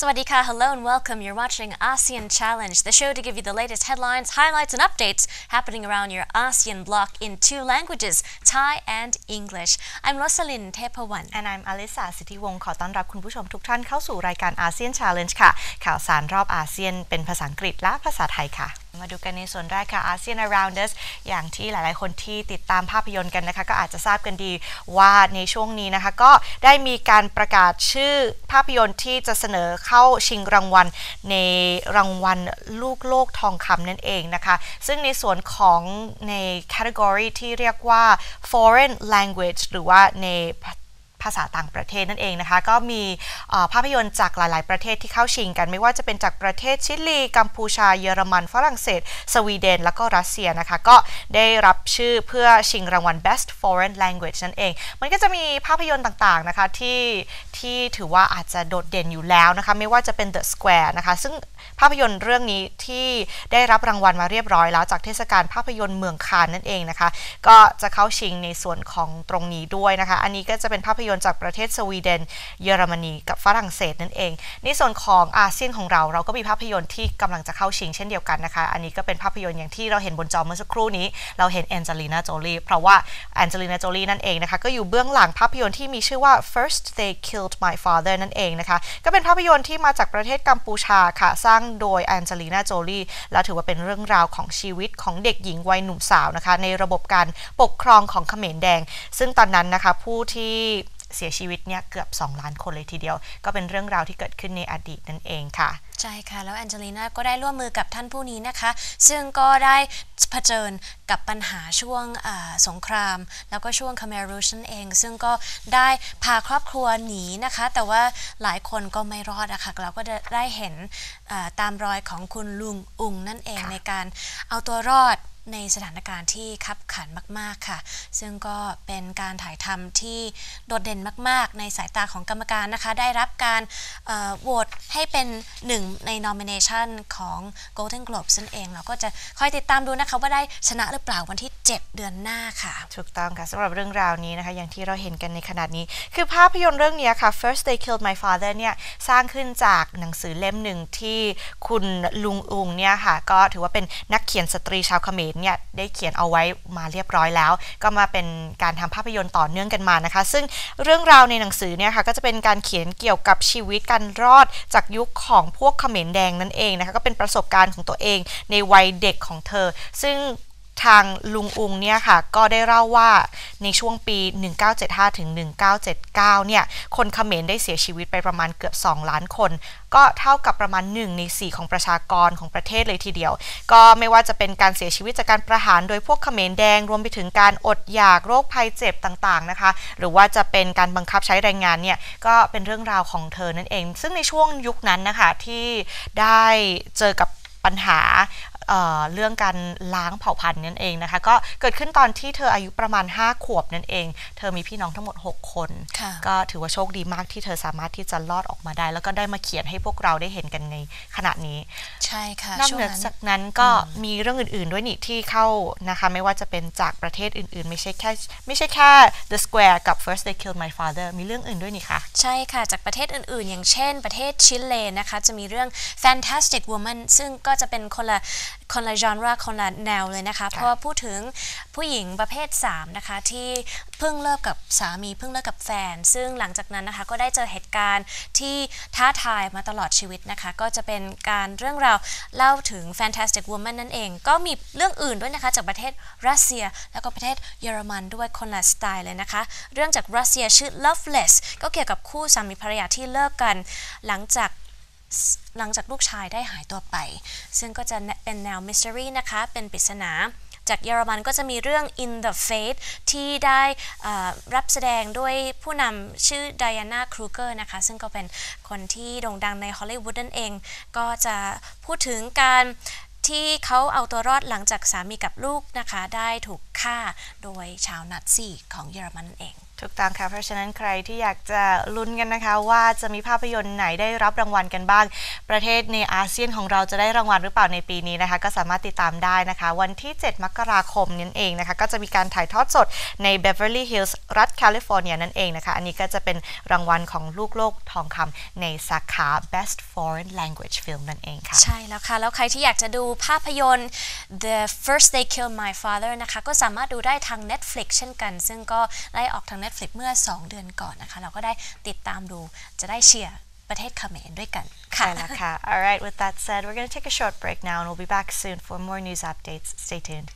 Sawadika, hello and welcome. You're watching ASEAN Challenge, the show to give you the latest headlines, highlights, and updates happening around your ASEAN bloc in two languages, Thai and English. I'm Rosalind Tepawan. And I'm Alisa สิทธิวงศ์ขอต้อนรับคุณผู้ชมทุกท่านเข้าสู่รายการ ASEAN Challenge ค่ะข่าวสารรอบอาเซียนเป็นภาษาอังกฤษและภาษาไทยค่ะมาดูกันในส่วนแรกค่ะ ASEAN Around Us อย่างที่หลายๆคนที่ติดตามภาพยนตร์กันนะคะก็อาจจะทราบกันดีว่าในช่วงนี้นะคะก็ได้มีการประกาศชื่อภาพยนตร์ที่จะเสนอเข้าชิงรางวัลในรางวัลลูกโลกทองคำนั่นเองนะคะซึ่งในส่วนของใน category ที่เรียกว่า foreign language หรือว่าในภาษาต่างประเทศนั่นเองนะคะก็มีภาพยนตร์จากหลายๆประเทศที่เข้าชิงกันไม่ว่าจะเป็นจากประเทศชิลีกัมพูชาเยอรมันฝรั่งเศสสวีเดนแล้วก็รัสเซียนะคะก็ได้รับชื่อเพื่อชิงรางวัล Best Foreign Language นั่นเองมันก็จะมีภาพยนตร์ต่างๆนะคะที่ถือว่าอาจจะโดดเด่นอยู่แล้วนะคะไม่ว่าจะเป็น The Square นะคะซึ่งภาพยนตร์เรื่องนี้ที่ได้รับรางวัลมาเรียบร้อยแล้วจากเทศกาลภาพยนตร์เมืองคานนั่นเองนะคะก็จะเข้าชิงในส่วนของตรงนี้ด้วยนะคะอันนี้ก็จะเป็นภาพยนตร์จากประเทศสวีเดนเยอรมนีกับฝรั่งเศสนั่นเองในส่วนของอาเซียนของเราก็มีภาพยนตร์ที่กำลังจะเข้าชิงเช่นเดียวกันนะคะอันนี้ก็เป็นภาพยนตร์อย่างที่เราเห็นบนจอเมื่อสักครู่นี้เราเห็นแองเจลิน่าโจลีเพราะว่าแองเจลิน่าโจลีนั่นเองนะคะก็อยู่เบื้องหลังภาพยนตร์ที่มีชื่อว่า First They Killed My Father นั่นเองนะคะก็เป็นภาพยนตร์ที่มาจากประเทศกัมพูชาค่ะสร้างโดยแองเจลิน่าโจลีและถือว่าเป็นเรื่องราวของชีวิตของเด็กหญิงวัยหนุ่มสาวนะคะในระบบการปกครองของเขมรแดงซึ่งตอนนั้นนะคะผู้ที่เสียชีวิตเนี่ยเกือบ2ล้านคนเลยทีเดียวก็เป็นเรื่องราวที่เกิดขึ้นในอดีตนั่นเองค่ะใช่ค่ะแล้วแองเจลีน่าก็ได้ร่วมมือกับท่านผู้นี้นะคะซึ่งก็ได้เผชิญกับปัญหาช่วงสงครามแล้วก็ช่วงคาเมรูชนั่นเองซึ่งก็ได้พาครอบครัวหนีนะคะแต่ว่าหลายคนก็ไม่รอดนะคะเราก็ได้เห็นตามรอยของคุณลุงอุงนั่นเองในการเอาตัวรอดในสถานการณ์ที่คับขันมากๆค่ะซึ่งก็เป็นการถ่ายทำที่โดดเด่นมากๆในสายตาของกรรมการนะคะได้รับการโหวตให้เป็นหนึ่งใน nomination ของ Golden Globes นั่นเองเราก็จะคอยติดตามดูนะคะว่าได้ชนะหรือเปล่าวันที่7เดือนหน้าค่ะถูกต้องค่ะสำหรับเรื่องราวนี้นะคะอย่างที่เราเห็นกันในขนาดนี้คือภาพยนตร์เรื่องนี้ค่ะ First They Killed My Father เนี่ยสร้างขึ้นจากหนังสือเล่มหนึ่งที่คุณลุงอุงเนี่ยค่ะก็ถือว่าเป็นนักเขียนสตรีชาวเขมรเนี่ยได้เขียนเอาไว้มาเรียบร้อยแล้วก็มาเป็นการทำภาพยนตร์ต่อเนื่องกันมานะคะซึ่งเรื่องราวในหนังสือเนี่ยค่ะก็จะเป็นการเขียนเกี่ยวกับชีวิตการรอดจากยุคของพวกเขมรแดงนั่นเองนะคะก็เป็นประสบการณ์ของตัวเองในวัยเด็กของเธอซึ่งทางลุงอุงเนี่ยค่ะก็ได้เล่าว่าในช่วงปี1975ถึง1979เนี่ยคนเขมรได้เสียชีวิตไปประมาณเกือบ2ล้านคนก็เท่ากับประมาณ1ใน4ของประชากรของประเทศเลยทีเดียวก็ไม่ว่าจะเป็นการเสียชีวิตจากการประหารโดยพวกเขมรแดงรวมไปถึงการอดอยากโรคภัยเจ็บต่างๆนะคะหรือว่าจะเป็นการบังคับใช้แรงงานเนี่ยก็เป็นเรื่องราวของเธอนั่นเองซึ่งในช่วงยุคนั้นนะคะที่ได้เจอกับปัญหาเรื่องการล้างเผ่าพันธุ์นั่นเองนะคะก็เกิดขึ้นตอนที่เธออายุประมาณ5ขวบนั่นเองเธอมีพี่น้องทั้งหมด6คนก็ถือว่าโชคดีมากที่เธอสามารถที่จะรอดออกมาได้แล้วก็ได้มาเขียนให้พวกเราได้เห็นกันในขณะนี้ใช่ค่ะนอกเหนือจากนั้นก็มีเรื่องอื่นๆด้วยนี่ที่เข้านะคะไม่ว่าจะเป็นจากประเทศอื่นๆไม่ใช่แค่ The Square กับ First They Killed My Father มีเรื่องอื่นด้วยนี่ค่ะใช่ค่ะจากประเทศอื่นๆอย่างเช่นประเทศชิลีนะคะจะมีเรื่อง Fantastic Woman ซึ่งก็จะเป็นคนละgenre คนละแนวเลยนะคะเพราะว่าพูดถึงผู้หญิงประเภท3นะคะที่เพิ่งเลิกกับสามีเพิ่งเลิกกับแฟนซึ่งหลังจากนั้นนะคะก็ได้เจอเหตุการณ์ที่ท้าทายมาตลอดชีวิตนะคะก็จะเป็นการเรื่องราวเล่าถึง Fantastic Woman นั่นเองก็มีเรื่องอื่นด้วยนะคะจากประเทศรัสเซียแล้วก็ประเทศเยอรมันด้วยคนละสไตล์เลยนะคะเรื่องจากรัสเซียชื่อ Loveless ก็เกี่ยวกับคู่สามีภรรยาที่เลิกกันหลังจากลูกชายได้หายตัวไปซึ่งก็จะเป็นแนว mystery นะคะเป็นปริศนาจากเยอรมันก็จะมีเรื่อง In the Fate ที่ได้รับแสดงด้วยผู้นำชื่อไดอาน่าครูเกอร์นะคะซึ่งก็เป็นคนที่โด่งดังในฮอลลีวูดนั่นเองก็จะพูดถึงการที่เขาเอาตัวรอดหลังจากสามีกับลูกนะคะได้ถูกฆ ฆ่าโดยชาวนัตซีของเยอรมันนั่นเองถูกต้องค่ะเพราะฉะนั้นใครที่อยากจะลุ้นกันนะคะว่าจะมีภาพยนตร์ไหนได้รับรางวัลกันบ้างประเทศในอาเซียนของเราจะได้รางวัลหรือเปล่าในปีนี้นะคะก็สามารถติดตามได้นะคะวันที่7มกราคมนั่นเองนะคะก็จะมีการถ่ายทอดสดใน Beverly Hills รัฐแคลิฟอร์เนียนั่นเองนะคะอันนี้ก็จะเป็นรางวัลของลูกโลกทองคำในสาขา Best Foreign Language Film นั่นเองค่ะใช่แล้วค่ะแล้วใครที่อยากจะดูภาพยนตร์ The First They Killed My Father นะคะก็สามารถดูได้ทาง Netflix เช่นกันซึ่งก็ได้ออกทาง Netflix เมื่อ2 เดือนก่อนนะคะเราก็ได้ติดตามดูจะได้เชียร์ประเทศเขมรด้วยกันค่ะแล้วค่ะ Alright with that said we're going to take a short break now and we'll be back soon for more news updates stay tuned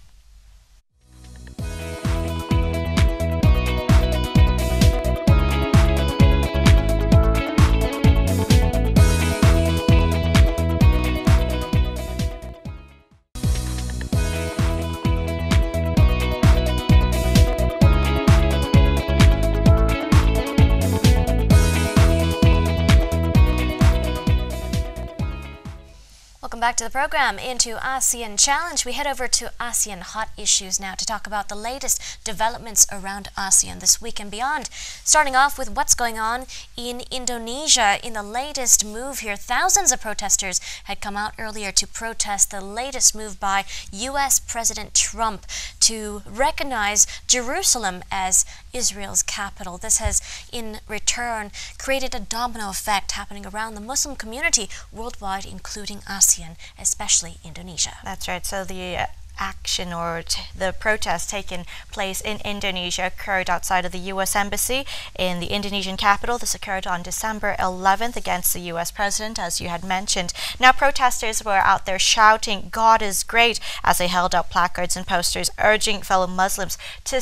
Welcome back to the program. Into ASEAN Challenge, we head over to ASEAN Hot Issues now to talk about the latest developments around ASEAN this week and beyond. Starting off with what's going on in Indonesia. In the latest move here, thousands of protesters had come out earlier to protest the latest move by U.S. President Trump to recognize Jerusalem as Israel's capital. This has, in return, created a domino effect happening around the Muslim community worldwide, including ASEAN, especially Indonesia. That's right. So the action or the protest taking place in Indonesia occurred outside of the U.S. Embassy in the Indonesian capital. This occurred on December 11th against the U.S. president, as you had mentioned. Now, protesters were out there shouting, "God is great," as they held up placards and posters urging fellow Muslims to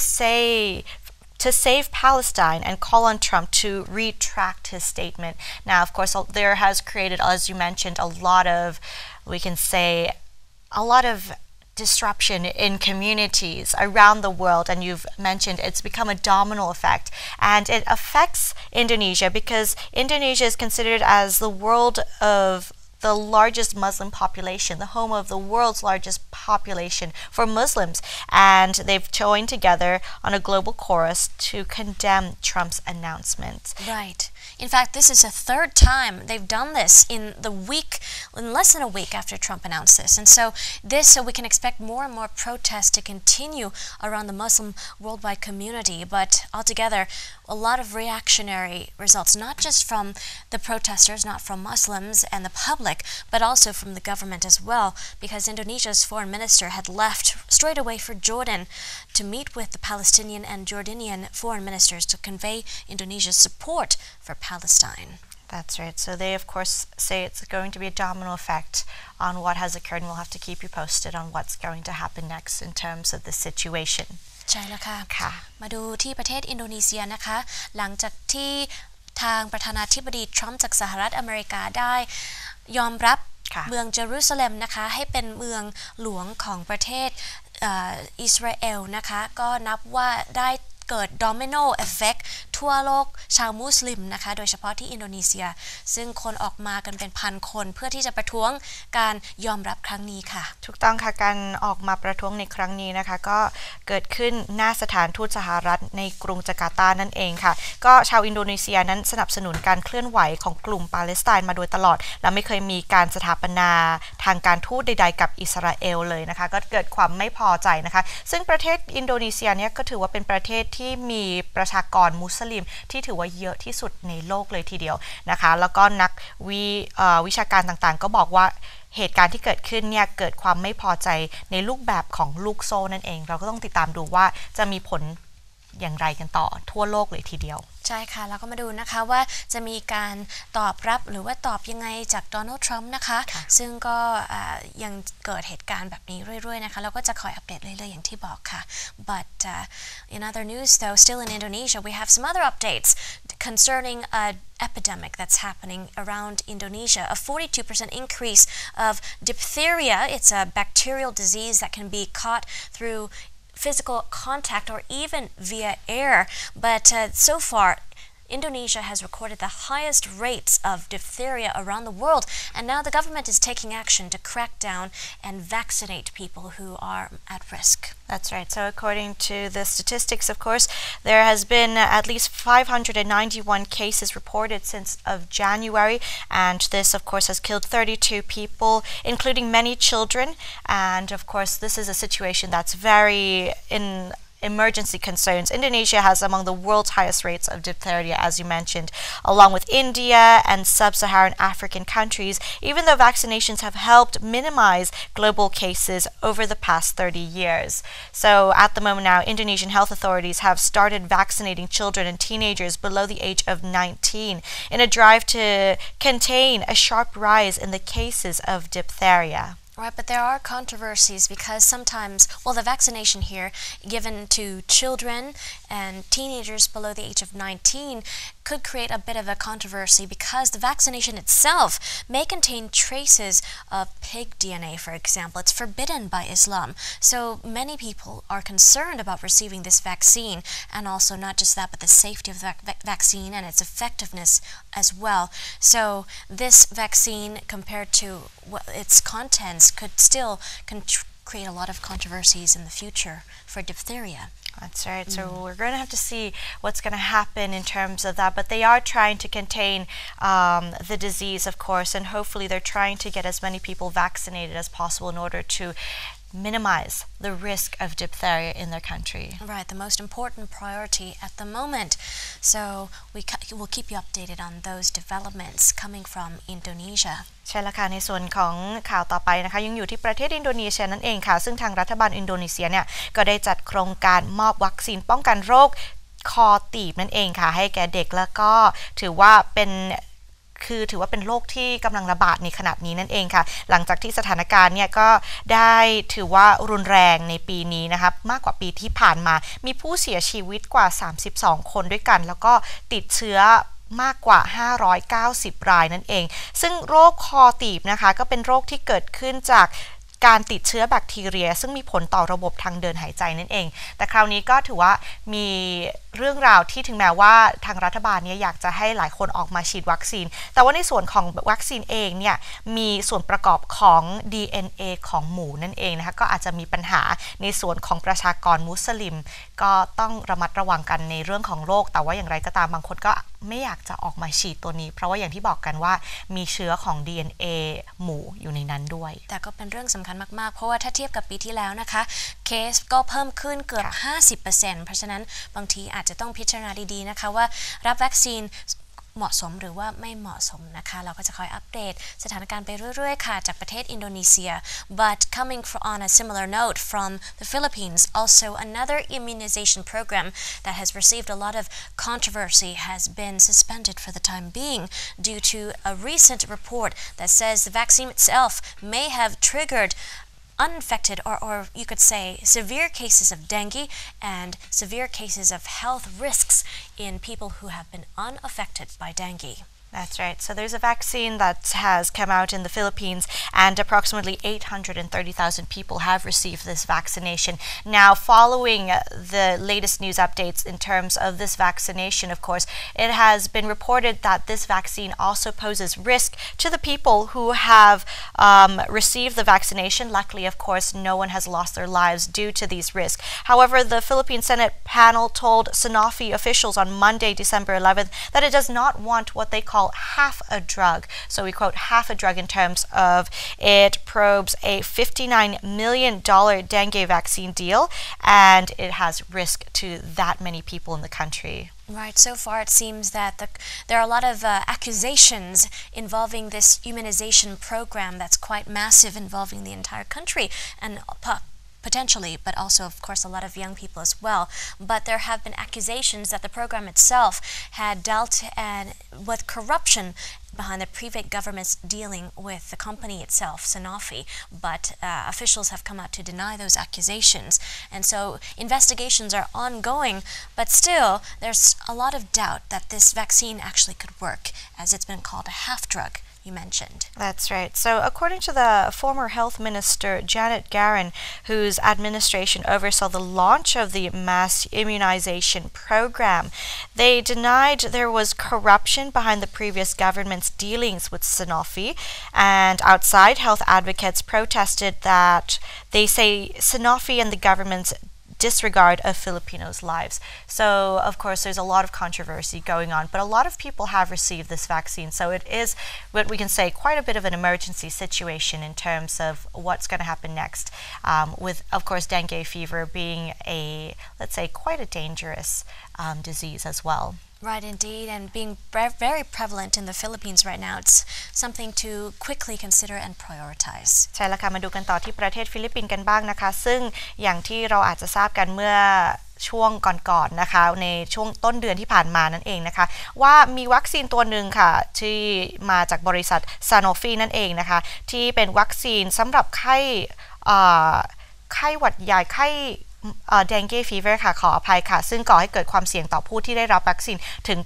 save Palestine and call on Trump to retract his statement. Now, of course, there has created, as you mentioned, a lot of disruption in communities around the world, and you've mentioned it's become a domino effect, and it affects Indonesia because Indonesia is considered as the largest Muslim population, the home of the world's largest population for Muslims, and they've joined together on a global chorus to condemn Trump's announcement. Right. In fact, this is the third time they've done this in less than a week after Trump announced this. And so we can expect more and more protests to continue around the Muslim worldwide community, but altogether, a lot of reactionary results, not just from the protesters, not from Muslims and the public, but also from the government as well, because Indonesia's foreign minister had left straight away for Jordan to meet with the Palestinian and Jordanian foreign ministers to convey Indonesia's support for Palestine. That's right. So they, of course, say it's going to be a domino effect on what has occurred, and we'll have to keep you posted on what's going to happen next in terms of the situation. ใช่แล้วค่ะมาดูที่ประเทศอินโดนีเซียนะคะหลังจากที่ทางประธานาธิบดีทรัมป์จากสหรัฐอเมริกาได้ยอมรับเมืองเยรูซาเล็มนะคะให้เป็นเมืองหลวงของประเทศอิสราเอลนะคะก็นับว่าได้เกิด domino effect ทั่วโลกชาวมุสลิมนะคะโดยเฉพาะที่อินโดนีเซียซึ่งคนออกมากันเป็นพันคนเพื่อที่จะประท้วงการยอมรับครั้งนี้ค่ะถูกต้องค่ะการออกมาประท้วงในครั้งนี้นะคะก็เกิดขึ้นหน้าสถานทูตสหรัฐในกรุงจาการ์ตานั่นเองค่ะก็ชาวอินโดนีเซียนั้นสนับสนุนการเคลื่อนไหวของกลุ่มปาเลสไตน์มาโดยตลอดและไม่เคยมีการสถาปนาทางการทูตใดๆกับอิสราเอลเลยนะคะก็เกิดความไม่พอใจนะคะซึ่งประเทศอินโดนีเซียเนี่ยก็ถือว่าเป็นประเทศที่มีประชากรมุสลิมที่ถือว่าเยอะที่สุดในโลกเลยทีเดียวนะคะแล้วก็นักวิชาการต่างๆก็บอกว่าเหตุการณ์ที่เกิดขึ้นเนี่ยเกิดความไม่พอใจในรูปแบบของลูกโซ่นั่นเองเราก็ต้องติดตามดูว่าจะมีผลอย่างไรกันต่อทั่วโลกเลยทีเดียวใช่ค่ะแล้วก็มาดูนะคะว่าจะมีการตอบรับหรือว่าตอบยังไงจากโดนัลด์ทรัมป์นะคะซึ่งก็ยังเกิดเหตุการณ์แบบนี้เรื่อยๆนะคะเราก็จะคอยอัปเดตเรื่อยๆอย่างที่บอกค่ะ but in other news though still in Indonesia we have some other updates concerning a epidemic that's happening around Indonesia a 42% increase of diphtheria it's a bacterial disease that can be caught through physical contact or even via air but so far Indonesia has recorded the highest rates of diphtheria around the world, and now the government is taking action to crack down and vaccinate people who are at risk. That's right. So according to the statistics, of course, there has been at least 591 cases reported since of January, and this, of course, has killed 32 people, including many children. And of course, this is a situation that's very in emergency concerns. Indonesia has among the world's highest rates of diphtheria, as you mentioned, along with India and sub-Saharan African countries, even though vaccinations have helped minimize global cases over the past 30 years. So at the moment now, Indonesian health authorities have started vaccinating children and teenagers below the age of 19 in a drive to contain a sharp rise in the cases of diphtheria. Right, but there are controversies because sometimes, well, the vaccination here given to children and teenagers below the age of 19 could create a bit of a controversy because the vaccination itself may contain traces of pig DNA, for example. It's forbidden by Islam. So many people are concerned about receiving this vaccine, and also not just that, but the safety of the vaccine and its effectiveness as well. So this vaccine, compared to its contents, could still create a lot of controversies in the future for diphtheria. That's right. So we're going to have to see what's going to happen in terms of that. But they are trying to contain the disease, of course, and hopefully they're trying to get as many people vaccinated as possible in order to minimize the risk of diphtheria in their country. Right, the most important priority at the moment. So we'll keep you updated on those developments coming from Indonesia. ใช่แล้วค่ะในส่วนของข่าวต่อไปนะคะยังอยู่ที่ประเทศอินโดนีเซียนั่นเองค่ะซึ่งทางรัฐบาลอินโดนีเซียเนี่ยก็ได้จัดโครงการมอบวัคซีนป้องกันโรคคอตีบนั่นเองค่ะให้แก่เด็กแล้วก็ถือว่าเป็นโรคที่กำลังระบาดในขณะนี้นั่นเองค่ะหลังจากที่สถานการณ์เนี่ยก็ได้ถือว่ารุนแรงในปีนี้นะคะมากกว่าปีที่ผ่านมามีผู้เสียชีวิตกว่า32คนด้วยกันแล้วก็ติดเชื้อมากกว่า590รายนั่นเองซึ่งโรคคอตีบนะคะก็เป็นโรคที่เกิดขึ้นจากการติดเชื้อแบคทีเรียซึ่งมีผลต่อระบบทางเดินหายใจนั่นเองแต่คราวนี้ก็ถือว่ามีเรื่องราวที่ถึงแม้ว่าทางรัฐบาลเนี่ยอยากจะให้หลายคนออกมาฉีดวัคซีนแต่ว่าในส่วนของวัคซีนเองเนี่ยมีส่วนประกอบของ DNA ของหมูนั่นเองนะคะก็อาจจะมีปัญหาในส่วนของประชากรมุสลิมก็ต้องระมัดระวังกันในเรื่องของโรคแต่ว่าอย่างไรก็ตามบางคนก็ไม่อยากจะออกมาฉีดตัวนี้เพราะว่าอย่างที่บอกกันว่ามีเชื้อของ DNA หมูอยู่ในนั้นด้วยแต่ก็เป็นเรื่องสำคัญมากๆเพราะว่าถ้าเทียบกับปีที่แล้วนะคะเคสก็เพิ่มขึ้นเกือบ 50% เพราะฉะนั้นบางทีอาจจะต้องพิจารณาดีๆนะคะว่ารับวัคซีนเหมาะสมหรือว่าไม่เหมาะสมนะคะเราก็จะคอยอัปเดตสถานการณ์ไปเรื่อยๆค่ะจากประเทศอินโดนีเซีย but coming on a similar note from the Philippines also another immunization program that has received a lot of controversy has been suspended for the time being due to a recent report that says the vaccine itself may have triggered uninfected or you could say severe cases of dengue and severe cases of health risks in people who have been unaffected by dengue. That's right. So there's a vaccine that has come out in the Philippines and approximately 830,000 people have received this vaccination. Now, following the latest news updates in terms of this vaccination, of course, it has been reported that this vaccine also poses risk to the people who have received the vaccination. Luckily, of course, no one has lost their lives due to these risks. However, the Philippine Senate panel told Sanofi officials on Monday, December 11th, that it does not want what they call half a drug. So we quote half a drug in terms of it probes a $59 million dengue vaccine deal, and it has risk to that many people in the country. Right, so far it seems that there are a lot of accusations involving this immunization program that's quite massive, involving the entire country and potentially, but also, of course, a lot of young people as well. But there have been accusations that the program itself had dealt with corruption behind the private government's dealing with the company itself, Sanofi. But officials have come out to deny those accusations. And so investigations are ongoing, but still, there's a lot of doubt that this vaccine actually could work, as it's been called a half drug. you mentioned. That's right. So according to the former health minister Janet Garren, whose administration oversaw the launch of the mass immunization program, they denied there was corruption behind the previous government's dealings with Sanofi, and outside, health advocates protested that they say Sanofi and the government's disregard of Filipinos' lives. So, of course, there's a lot of controversy going on, but a lot of people have received this vaccine. So it is what we can say quite a bit of an emergency situation in terms of what's going to happen next, with, of course, dengue fever being let's say, quite a dangerous disease as well. Right, indeed, and being very prevalent in the Philippines right now, it's something to quickly consider and prioritize. ใช่แล้วค่ะมาดูกันต่อที่ประเทศฟิลิปปินส์กันบ้างนะคะซึ่งอย่างที่เราอาจจะทราบกันเมื่อช่วงก่อนๆนะคะในช่วงต้นเดือนที่ผ่านมานั่นเองนะคะว่ามีวัคซีนตัวหนึ่งค่ะที่มาจากบริษัท Sanofi นั่นเองนะคะที่เป็นวัคซีนสำหรับไข้หวัดใหญ่ไข้dengue fever ค่ะขออภัยค่ะซึ่งก่อให้เกิดความเสี่ยงต่อผู้ที่ได้รับวัคซีนถึง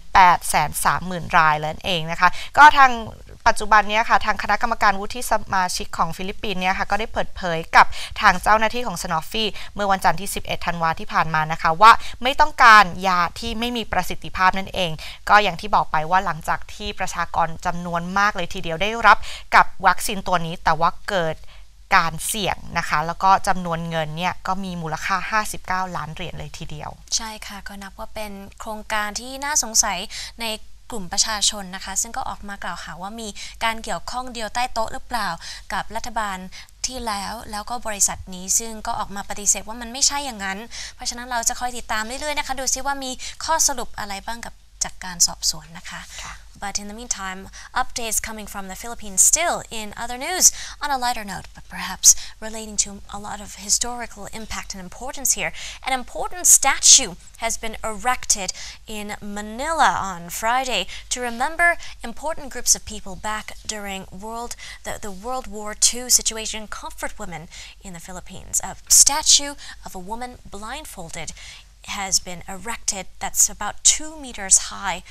830,000 รายแล้วเองนะคะก็ทางปัจจุบันนี้ค่ะทางคณะกรรมการวุฒิสมาชิกของฟิลิปปินส์เนี่ยค่ะก็ได้เปิดเผยกับทางเจ้าหน้าที่ของ Sanofi เมื่อวันจันทร์ที่11ธันวาคมที่ผ่านมานะคะว่าไม่ต้องการยาที่ไม่มีประสิทธิภาพนั่นเองก็อย่างที่บอกไปว่าหลังจากที่ประชากรจำนวนมากเลยทีเดียวได้รับกับวัคซีนตัวนี้แต่ว่าเกิดการเสี่ยงนะคะแล้วก็จำนวนเงินเนี่ยก็มีมูลค่า59ล้านเหรียญเลยทีเดียวใช่ค่ะก็นับว่าเป็นโครงการที่น่าสงสัยในกลุ่มประชาชนนะคะซึ่งก็ออกมากล่าวหาว่ามีการเกี่ยวข้องเดียวใต้โต๊ะหรือเปล่ากับรัฐบาลที่แล้วก็บริษัทนี้ซึ่งก็ออกมาปฏิเสธว่ามันไม่ใช่อย่างนั้นเพราะฉะนั้นเราจะคอยติดตามเรื่อยๆนะคะดูซิว่ามีข้อสรุปอะไรบ้างกับจากการสอบสวนนะคะ But in the meantime, updates coming from the Philippines still in other news on a lighter note, but perhaps relating to a lot of historical impact and importance here. An important statue has been erected in Manila on Friday to remember important groups of people back during the World War II situation, comfort women in the Philippines. A statue of a woman blindfolded has been erected that's about 2 meters high.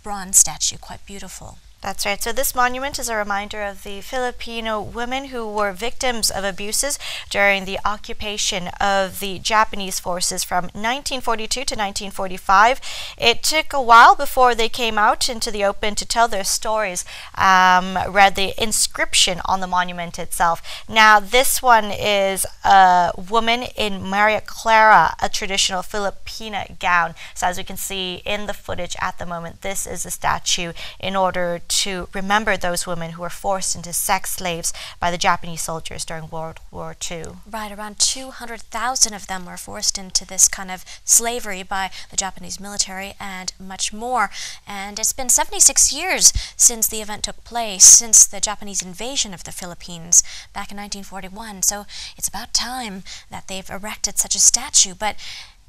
Bronze statue, quite beautiful. That's right. So this monument is a reminder of the Filipino women who were victims of abuses during the occupation of the Japanese forces from 1942 to 1945. It took a while before they came out into the open to tell their stories. Read the inscription on the monument itself. Now this one is a woman in Maria Clara, a traditional Filipina gown. So as we can see in the footage at the moment, this is a statue in order to remember those women who were forced into sex slaves by the Japanese soldiers during World War II. Right, around 200,000 of them were forced into this kind of slavery by the Japanese military and much more. And it's been 76 years since the event took place, since the Japanese invasion of the Philippines back in 1941. So it's about time that they've erected such a statue. But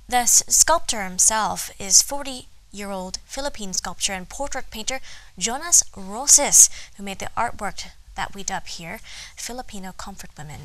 the sculptor himself is 40-year-old Philippine sculptor and portrait painter Jonas Roses, who made the artwork that we dub here, Filipino Comfort Women.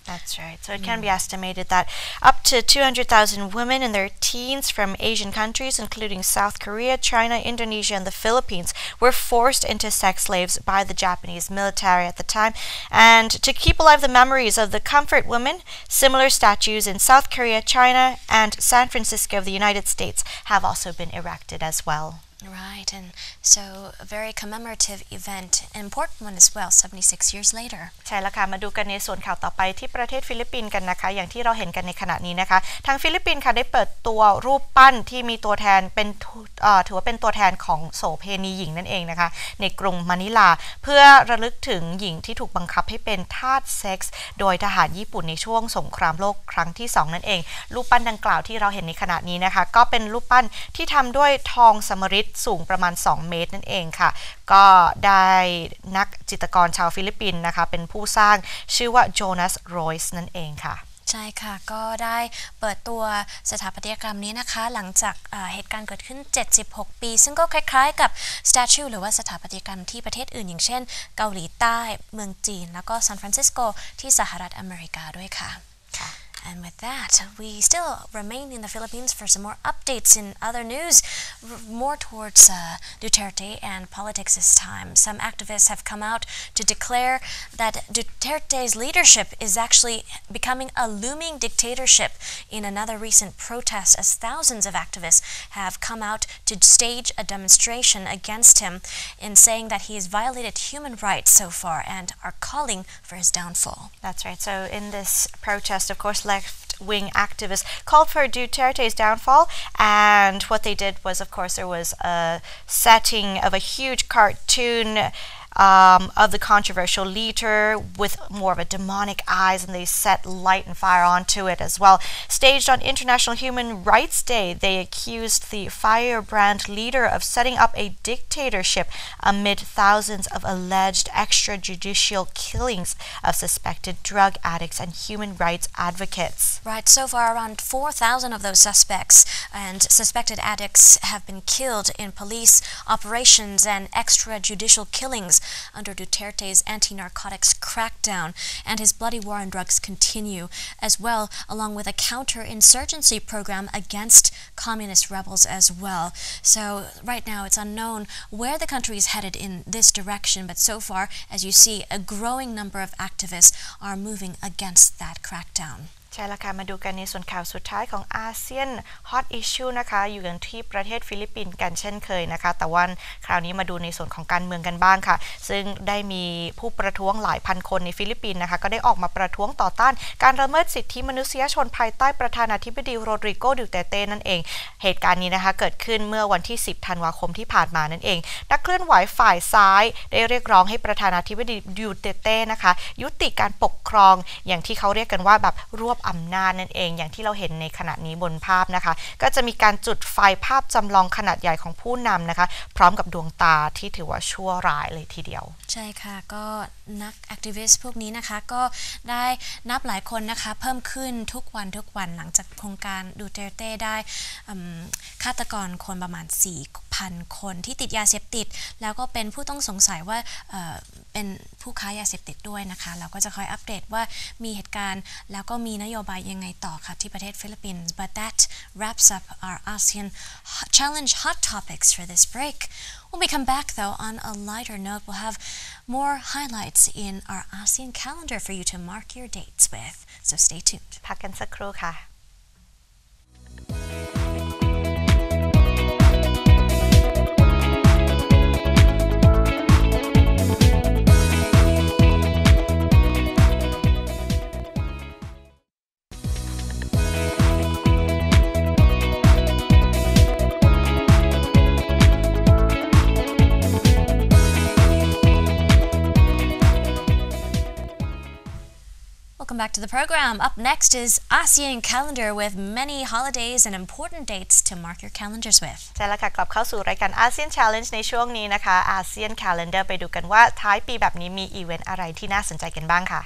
That's right. So it can be estimated that up to 200,000 women in their teens from Asian countries, including South Korea, China, Indonesia, and the Philippines, were forced into sex slaves by the Japanese military at the time. And to keep alive the memories of the comfort women, similar statues in South Korea, China, and San Francisco of the United States have also been erected as well. Right, and so a very commemorative event, an important one as well, 76 years later. ใช่แล้วค่ะมาดูกันในส่วนข่าวต่อไปที่ประเทศฟิลิปปินส์กันนะคะอย่างที่เราเห็นกันในขณะนี้นะคะทางฟิลิปปินส์ค่ะได้เปิดตัวรูปปั้นที่มีตัวแทนเป็นถือว่าเป็นตัวแทนของโสเภณีหญิงนั่นเองนะคะในกรุงมะนิลาเพื่อระลึกถึงหญิงที่ถูกบังคับให้เป็นทาสเซ็กส์โดยทหารญี่ปุ่นในช่วงสงครามโลกครั้งที่2นั่นเองรูปปั้นดังกล่าวที่เราเห็นในขณะนี้นะคะก็เป็นรูปปั้นที่ทำด้วยทองสมฤทธิ์สูงประมาณ2 เมตรนั่นเองค่ะก็ได้นักจิตรกรชาวฟิลิปปินส์นะคะเป็นผู้สร้างชื่อว่าโจนาสโรยส์นั่นเองค่ะใช่ค่ะก็ได้เปิดตัวสถาปัตยกรรมนี้นะคะหลังจากเหตุการณ์เกิดขึ้น76ปีซึ่งก็คล้ายๆกับสแตชูหรือว่าสถาปัตยกรรมที่ประเทศอื่นอย่างเช่นเกาหลีใต้เมืองจีนแล้วก็ซานฟรานซิสโกที่สหรัฐอเมริกาด้วยค่ะ And with that, we still remain in the Philippines for some more updates in other news, more towards Duterte and politics this time. Some activists have come out to declare that Duterte's leadership is actually becoming a looming dictatorship in another recent protest, as thousands of activists have come out to stage a demonstration against him in saying that he has violated human rights so far and are calling for his downfall. That's right. So in this protest, of course, left-wing activists called for Duterte's downfall, and what they did was, of course, there was a setting of a huge cartoon of the controversial leader with more of a demonic eyes, and they set light and fire onto it as well. Staged on International Human Rights Day, they accused the firebrand leader of setting up a dictatorship amid thousands of alleged extrajudicial killings of suspected drug addicts and human rights advocates. Right, so far around 4,000 of those suspects and suspected addicts have been killed in police operations and extrajudicial killings under Duterte's anti-narcotics crackdown, and his bloody war on drugs continue as well, along with a counter-insurgency program against communist rebels as well. So right now it's unknown where the country is headed in this direction, but so far, as you see, a growing number of activists are moving against that crackdown. ใช่แล้วค่ะมาดูกันในส่วนข่าวสุดท้ายของอาเซียน Hot Issue นะคะอยู่กันที่ประเทศฟิลิปปินส์กันเช่นเคยนะคะแต่ว่าคราวนี้มาดูในส่วนของการเมืองกันบ้างค่ะซึ่งได้มีผู้ประท้วงหลายพันคนในฟิลิปปินส์นะคะก็ได้ออกมาประท้วงต่อต้านการละเมิดสิทธิมนุษยชนภายใต้ประธานาธิบดีโรดริโก ดูเตเต้นั่นเองเหตุการณ์นี้นะคะเกิดขึ้นเมื่อวันที่10ธันวาคมที่ผ่านมานั่นเองนักเคลื่อนไหวฝ่ายซ้ายได้เรียกร้องให้ประธานาธิบดีดูเตเต้นะคะยุติการปกครองอย่างที่เขาเรียกกันว่าแบบรวบอำนาจนั่นเองอย่างที่เราเห็นในขณะนี้บนภาพนะคะก็จะมีการจุดไฟภาพจำลองขนาดใหญ่ของผู้นำนะคะพร้อมกับดวงตาที่ถือว่าชั่วร้ายเลยทีเดียวใช่ค่ะก็นักแอคทิวิสต์พวกนี้นะคะก็ได้นับหลายคนนะคะเพิ่มขึ้นทุกวันหลังจากโครงการดูเตเต้ได้ฆาตกรคนประมาณ 4,000 คนที่ติดยาเสพติดแล้วก็เป็นผู้ต้องสงสัยว่าเป็นผู้ค้ายาเสพติดด้วยนะคะเราก็จะคอยอัปเดตว่ามีเหตุการณ์แล้วก็มีนโยบายยังไงต่อค่ะที่ประเทศฟิลิปปินส์ but that wraps up our ASEAN challenge hot topics for this break. When we come back though on a lighter note, we'll have more highlights in our ASEAN calendar for you to mark your dates with, so stay tuned. พักกันสักครู่ค่ะWelcome back to the program. Up next is ASEAN calendar with many holidays and important dates to mark your calendars with. ใช่แล้วค่ะกลับเข้าสู่รายการ ASEAN Challenge ในช่วงนี้นะคะ ASEAN Calendar ไปดูกันว่าท้ายปีแบบนี้มีอีเวนต์อะไรที่น่าสนใจกันบ้างค่ะ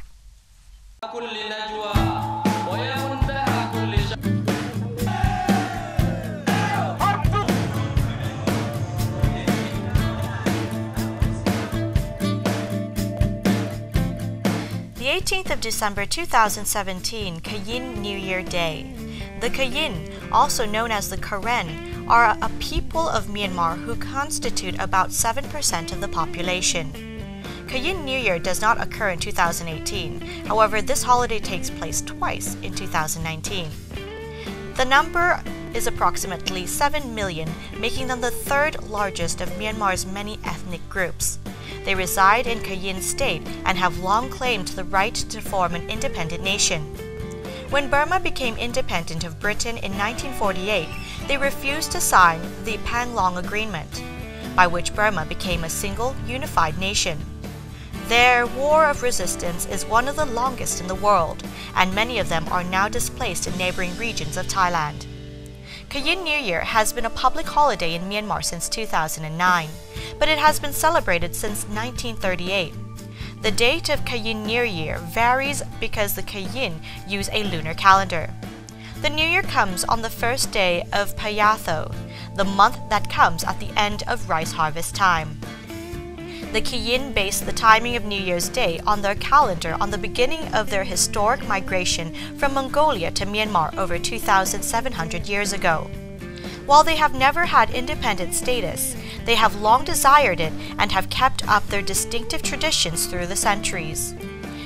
The 18th of December 2017, Kayin New Year Day. The Kayin, also known as the Karen, are a people of Myanmar who constitute about 7% of the population. Kayin New Year does not occur in 2018, however this holiday takes place twice in 2019. The number is approximately 7 million, making them the third largest of Myanmar's many ethnic groups. They reside in Kayin State and have long claimed the right to form an independent nation. When Burma became independent of Britain in 1948, they refused to sign the Panglong Agreement, by which Burma became a single, unified nation. Their war of resistance is one of the longest in the world, and many of them are now displaced in neighboring regions of Thailand. Kayin New Year has been a public holiday in Myanmar since 2009, but it has been celebrated since 1938. The date of Kayin New Year varies because the Kayin use a lunar calendar. The New Year comes on the first day of Payatho, the month that comes at the end of rice harvest time. The Kayin base the timing of New Year's Day on their calendar on the beginning of their historic migration from Mongolia to Myanmar over 2,700 years ago. While they have never had independent status, they have long desired it and have kept up their distinctive traditions through the centuries.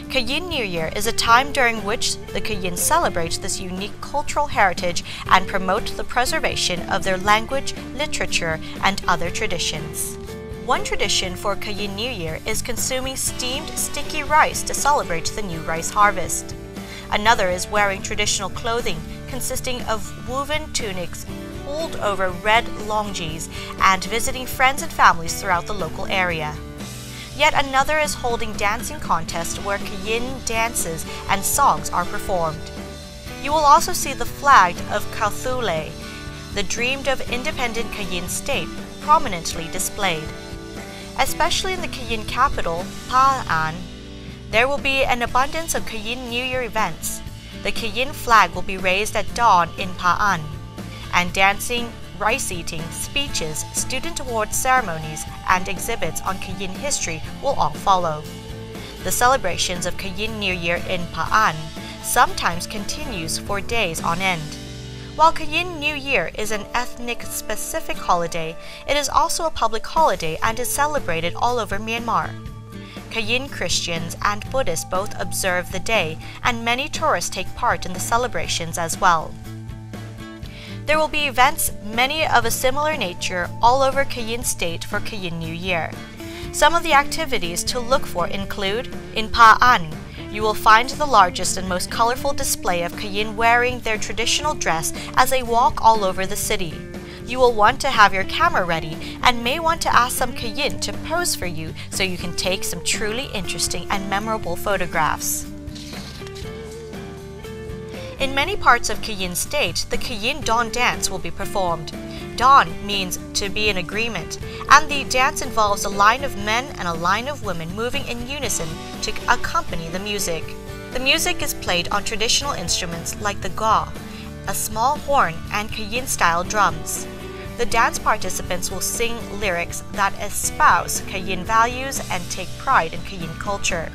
Kayin New Year is a time during which the Kayin celebrate this unique cultural heritage and promote the preservation of their language, literature, and other traditions. One tradition for Kayin New Year is consuming steamed sticky rice to celebrate the new rice harvest. Another is wearing traditional clothing consisting of woven tunics pulled over red longis and visiting friends and families throughout the local area. Yet another is holding dancing contests where Kayin dances and songs are performed. You will also see the flag of Kauthule, the dreamed of independent Kayin state, prominently displayed. Especially in the Kayin capital, Pa'an, there will be an abundance of Kayin New Year events. The Kayin flag will be raised at dawn in Pa'an, and dancing, rice-eating, speeches, student award ceremonies, and exhibits on Kayin history will all follow. The celebrations of Kayin New Year in Pa'an sometimes continues for days on end. While Kayin New Year is an ethnic-specific holiday, it is also a public holiday and is celebrated all over Myanmar. Kayin Christians and Buddhists both observe the day, and many tourists take part in the celebrations as well. There will be events, many of a similar nature, all over Kayin State for Kayin New Year. Some of the activities to look for include, in Pa'an, you will find the largest and most colorful display of Kayin wearing their traditional dress as they walk all over the city. You will want to have your camera ready and may want to ask some Kayin to pose for you so you can take some truly interesting and memorable photographs. In many parts of Kayin State, the Kayin Dawn dance will be performed. Dawn means to be in agreement, and the dance involves a line of men and a line of women moving in unison to accompany the music. The music is played on traditional instruments like the ga, a small horn, and Kayin-style drums. The dance participants will sing lyrics that espouse Kayin values and take pride in Kayin culture.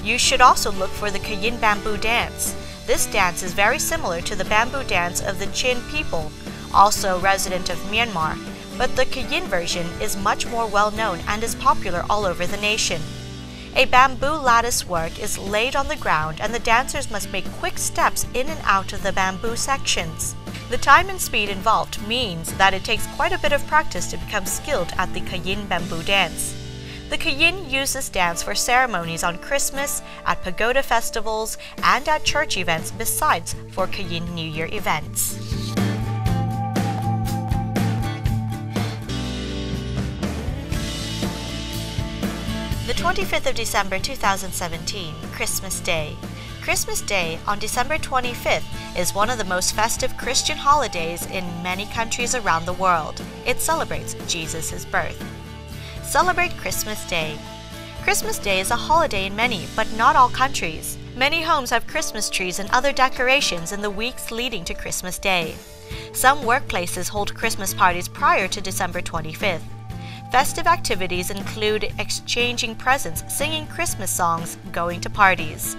You should also look for the Kayin bamboo dance. This dance is very similar to the bamboo dance of the Chin people, also resident of Myanmar, but the Kayin version is much more well known and is popular all over the nation. A bamboo lattice work is laid on the ground and the dancers must make quick steps in and out of the bamboo sections. The time and speed involved means that it takes quite a bit of practice to become skilled at the Kayin bamboo dance. The Kayin use this dance for ceremonies on Christmas, at pagoda festivals, and at church events besides for Kayin New Year events. The 25th of December 2017, Christmas Day. Christmas Day on December 25th is one of the most festive Christian holidays in many countries around the world. It celebrates Jesus' birth. Celebrate Christmas Day. Christmas Day is a holiday in many, but not all countries. Many homes have Christmas trees and other decorations in the weeks leading to Christmas Day. Some workplaces hold Christmas parties prior to December 25th. Festive activities include exchanging presents, singing Christmas songs, going to parties.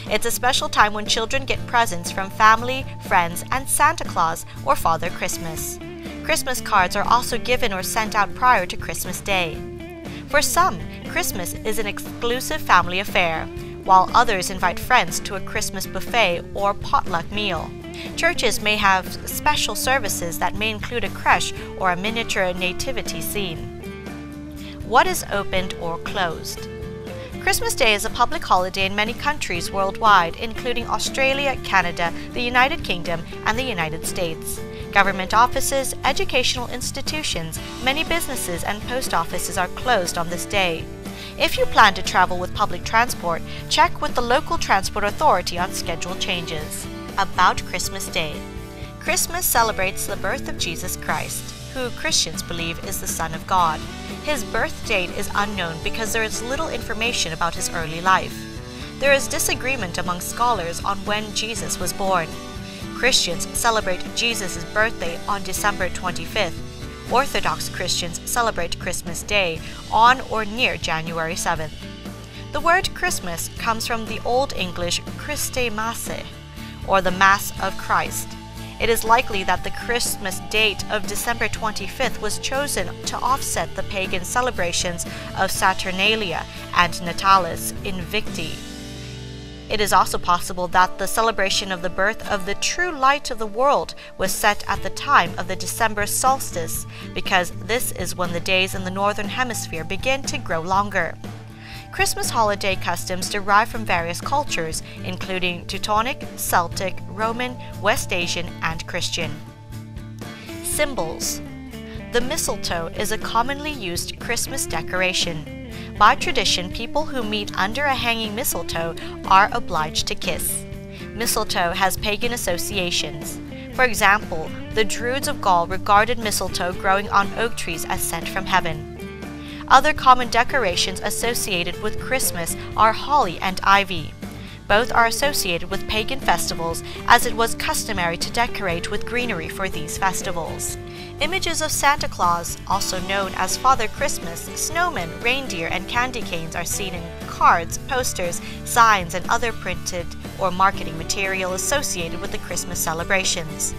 It's a special time when children get presents from family, friends, and Santa Claus or Father Christmas. Christmas cards are also given or sent out prior to Christmas Day. For some, Christmas is an exclusive family affair, while others invite friends to a Christmas buffet or potluck meal. Churches may have special services that may include a creche or a miniature nativity scene. What is opened or closed? Christmas Day is a public holiday in many countries worldwide, including Australia, Canada, the United Kingdom, and the United States. Government offices, educational institutions, many businesses, and post offices are closed on this day. If you plan to travel with public transport, check with the local transport authority on schedule changes. About Christmas Day. Christmas celebrates the birth of Jesus Christ, who Christians believe is the Son of God. His birth date is unknown because there is little information about his early life. There is disagreement among scholars on when Jesus was born. Christians celebrate Jesus' birthday on December 25th, Orthodox Christians celebrate Christmas Day on or near January 7th. The word Christmas comes from the Old English Christe Masse, or the Mass of Christ. It is likely that the Christmas date of December 25th was chosen to offset the pagan celebrations of Saturnalia and Natalis Invicti. It is also possible that the celebration of the birth of the true light of the world was set at the time of the December solstice, because this is when the days in the northern hemisphere begin to grow longer. Christmas holiday customs derive from various cultures, including Teutonic, Celtic, Roman, West Asian, and Christian. Symbols. The mistletoe is a commonly used Christmas decoration. By tradition, people who meet under a hanging mistletoe are obliged to kiss. Mistletoe has pagan associations. For example, the Druids of Gaul regarded mistletoe growing on oak trees as sent from heaven. Other common decorations associated with Christmas are holly and ivy. Both are associated with pagan festivals, as it was customary to decorate with greenery for these festivals. Images of Santa Claus, also known as Father Christmas, snowmen, reindeer, and candy canes are seen in cards, posters, signs, and other printed or marketing material associated with the Christmas celebrations.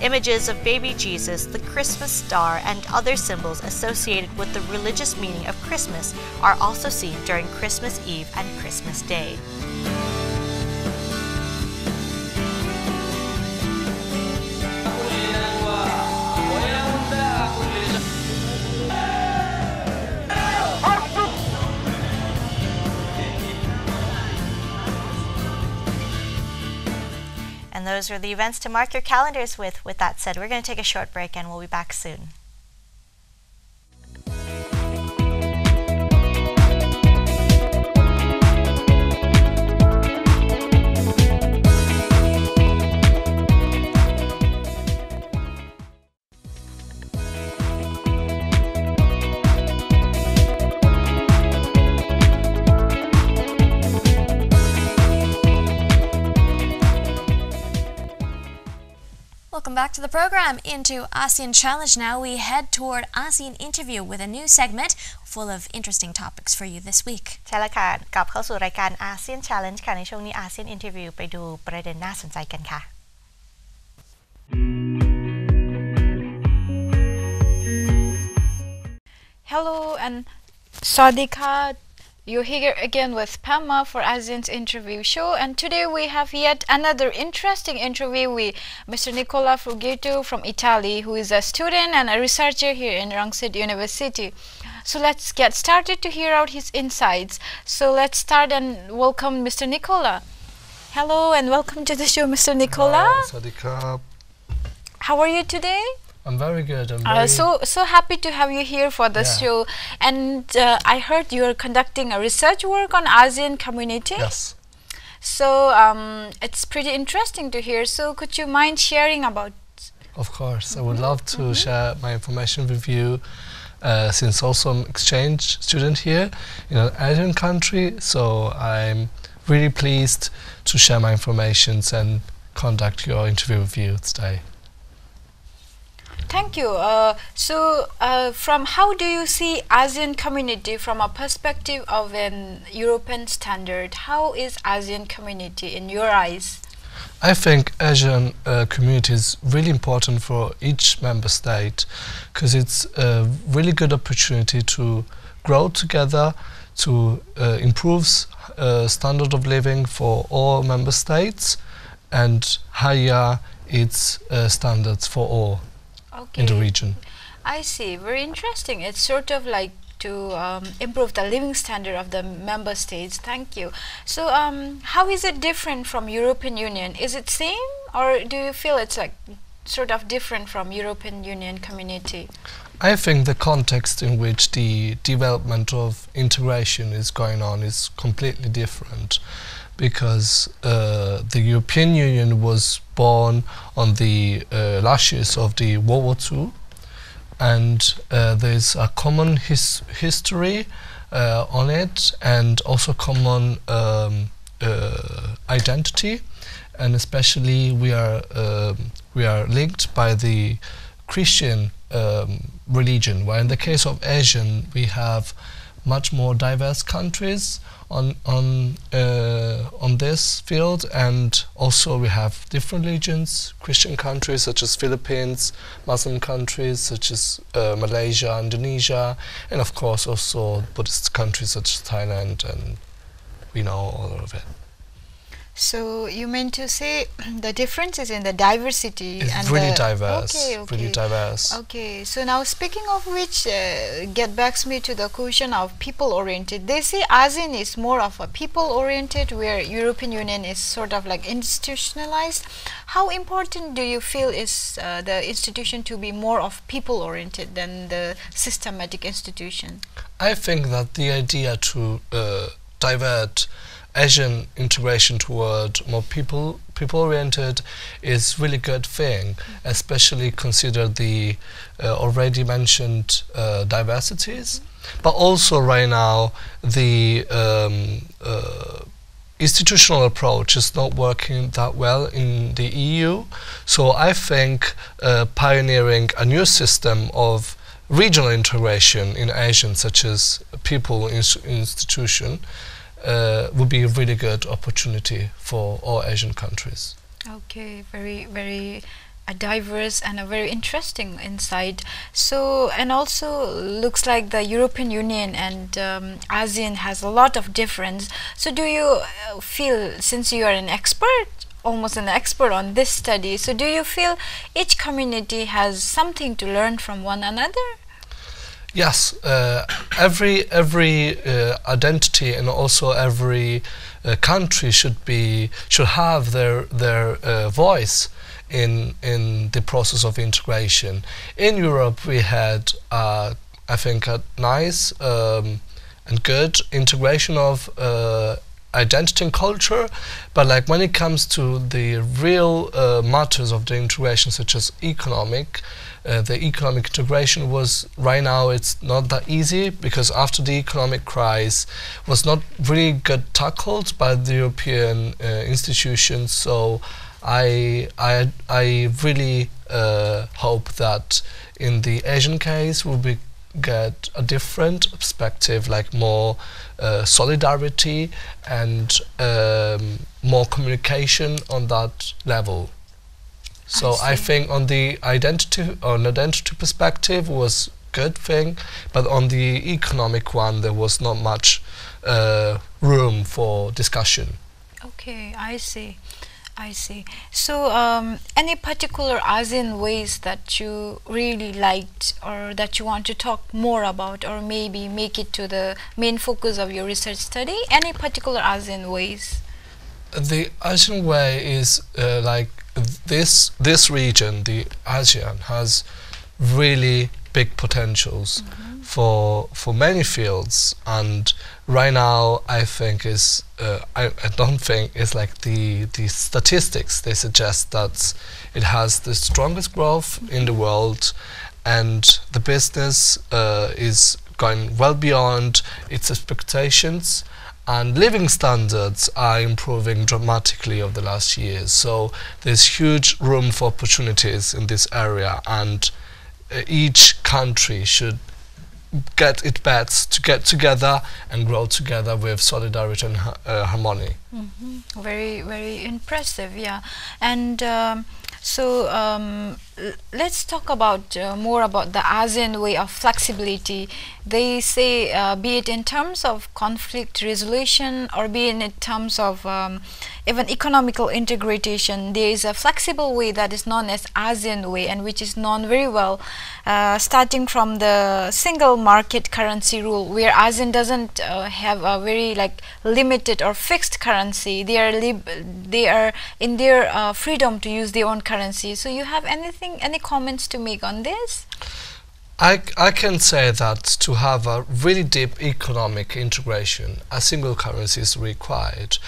Images of baby Jesus, the Christmas star, and other symbols associated with the religious meaning of Christmas are also seen during Christmas Eve and Christmas Day. And those are the events to mark your calendars with. With that said, we're going to take a short break and we'll be back soon. Welcome back to the program. Into ASEAN Challenge now. We head toward ASEAN Interview with a new segment full of interesting topics for you this week. ใช่แล้วค่ะกลับเข้าสู่รายการ ASEAN Challenge ค่ะในช่วงนี้ ASEAN Interview ไปดูประเด็นน่าสนใจกันค่ะ Hello and Sadika. You're here again with Pamma for ASEAN's interview show, and today we have yet another interesting interview with Mr. Nicola Frughetto from Italy, who is a student and a researcher here in Rangsit University. So let's get started to hear out his insights. So let's start and welcome Mr. Nicola. Hello and welcome to the show, Mr. Nicola. Hi, Sadika. How are you today? I'm very good. So happy to have you here for the show. And I heard you're conducting a research work on ASEAN community. Yes. So it's pretty interesting to hear. So could you mind sharing about? Of course, I would love to share my information with you. Since also I'm exchange student here in an Asian country, so I'm really pleased to share my information and conduct your interview with you today. Thank you. From how do you see ASEAN community from a perspective of an European standard? How is ASEAN community in your eyes? I think Asian community is really important for each member state because it's a really good opportunity to grow together, to improve standard of living for all member states and higher its standards for all. In the region. I see. Very interesting. It's sort of like to improve the living standard of the member states. Thank you. So how is it different from European Union? Is it same, or do you feel it's like sort of different from European Union community? I think the context in which the development of integration is going on is completely different, because the European Union was born on the last years of the World War II, and there's a common history on it, and also common identity, and especially we are linked by the Christian religion, where in the case of ASEAN we have much more diverse countries on this field, and also we have different religions, Christian countries such as Philippines, Muslim countries such as Malaysia, Indonesia, and of course also Buddhist countries such as Thailand, and we know all of it. So you meant to say the difference is in the diversity. It's and really the, diverse, okay. really diverse. Okay, so now speaking of which, get back me to the question of people-oriented. They say ASEAN is more of a people-oriented, where European Union is sort of like institutionalized. How important do you feel is the institution to be more of people-oriented than the systematic institution? I think that the idea to divert Asian integration toward more people-oriented is really good thing, especially consider the already mentioned diversities, but also right now the institutional approach is not working that well in the EU. So I think pioneering a new system of regional integration in ASEAN, such as people institution, would be a really good opportunity for all Asian countries. Okay, very diverse and a very interesting insight. So, and also looks like the European Union and ASEAN has a lot of difference. So do you feel, since you are an expert, almost an expert on this study, so do you feel each community has something to learn from one another? Yes, every identity and also every country should have their voice in the process of integration. In Europe, we had I think a nice and good integration of identity and culture, but like when it comes to the real matters of the integration, such as the economic integration was right now it's not that easy, because after the economic crisis was not really good tackled by the European institutions. So I really hope that in the Asian case we'll get a different perspective, like more solidarity and more communication on that level. So I think on the identity perspective was good thing, but on the economic one there was not much room for discussion. Okay, I see. So any particular ASEAN ways that you really liked, or that you want to talk more about, or maybe make it to the main focus of your research study? Any particular ASEAN ways? The ASEAN way is like this region, the ASEAN, has really big potentials for many fields, and right now I think is I don't think it's like the statistics, they suggest that it has the strongest growth in the world, and the business is going well beyond its expectations, and living standards are improving dramatically over the last years. So there's huge room for opportunities in this area, and each country should get its best to get together and grow together with solidarity and harmony. Very impressive, yeah. And so let's talk about more about the ASEAN way of flexibility. They say be it in terms of conflict resolution, or be it in terms of even economical integration, there is a flexible way that is known as ASEAN way, and which is known very well, starting from the single market currency rule, where ASEAN doesn't have a very like limited or fixed currency. They are in their freedom to use their own currency. So you have any comments to make on this? I can say that to have a really deep economic integration, a single currency is required.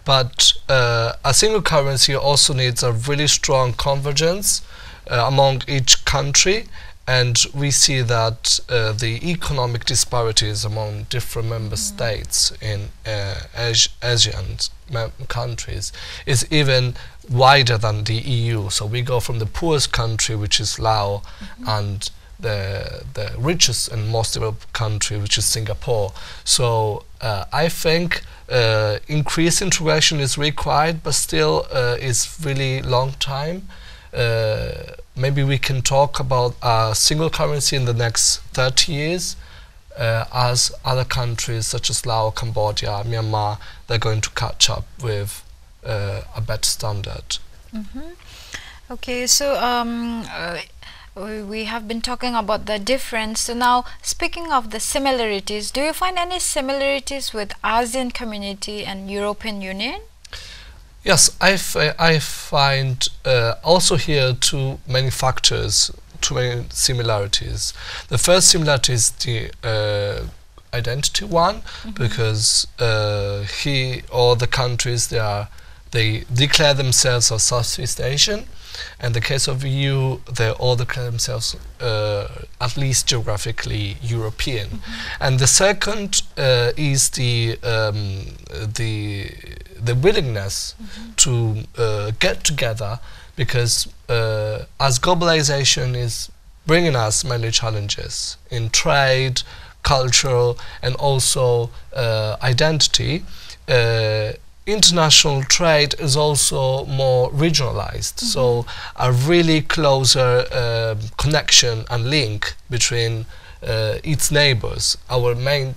But a single currency also needs a really strong convergence among each country, and we see that the economic disparities among different member states in Asian countries is even wider than the EU. So we go from the poorest country, which is Laos, and the richest and most developed country, which is Singapore. So I think increased integration is required, but still it's really long time. Maybe we can talk about a single currency in the next 30 years as other countries such as Laos, Cambodia, Myanmar, they're going to catch up with a better standard. Okay, so we have been talking about the difference. So now, speaking of the similarities, do you find any similarities with ASEAN community and European Union? Yes, I find also here too many factors, too many similarities. The first similarity is the identity one, because all the countries they declare themselves as Southeast Asian. In the case of EU, they all declare themselves at least geographically European. And the second is the willingness to get together, because as globalization is bringing us many challenges in trade, cultural, and also identity, international trade is also more regionalized. So a really closer connection and link between its neighbors, our main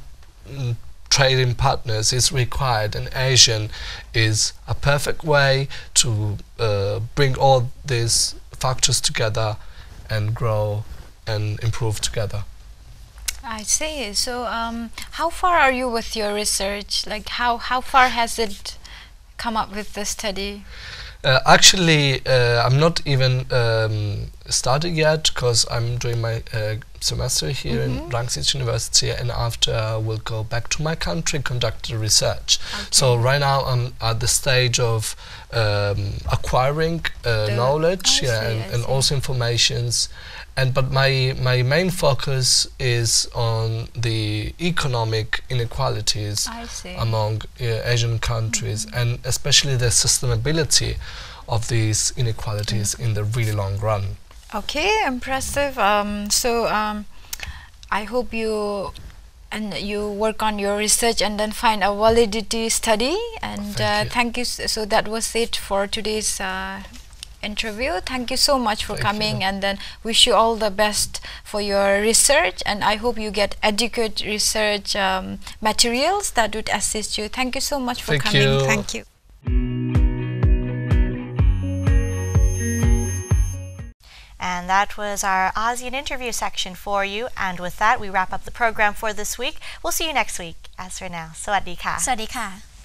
trading partners, is required, and ASEAN is a perfect way to bring all these factors together and grow and improve together. I see. So how far are you with your research? Like how far has it come up with the study? Actually, I'm not even started yet, because I'm doing my semester here in Rangsit University, and after I will go back to my country, conduct the research. So right now I'm at the stage of acquiring knowledge, and also informations. But my main focus is on the economic inequalities among Asian countries, and especially the sustainability of these inequalities in the really long run. Okay, impressive. So I hope you work on your research and then find a validity study. And thank you. So that was it for today's interview. Thank you so much for coming, and then wish you all the best for your research, and I hope you get adequate research materials that would assist you. Thank you so much for coming. Thank you. And that was our ASEAN interview section for you. And with that, we wrap up the program for this week. We'll see you next week. As for now, สวัสดีค่ะ สวัสดีค่ะ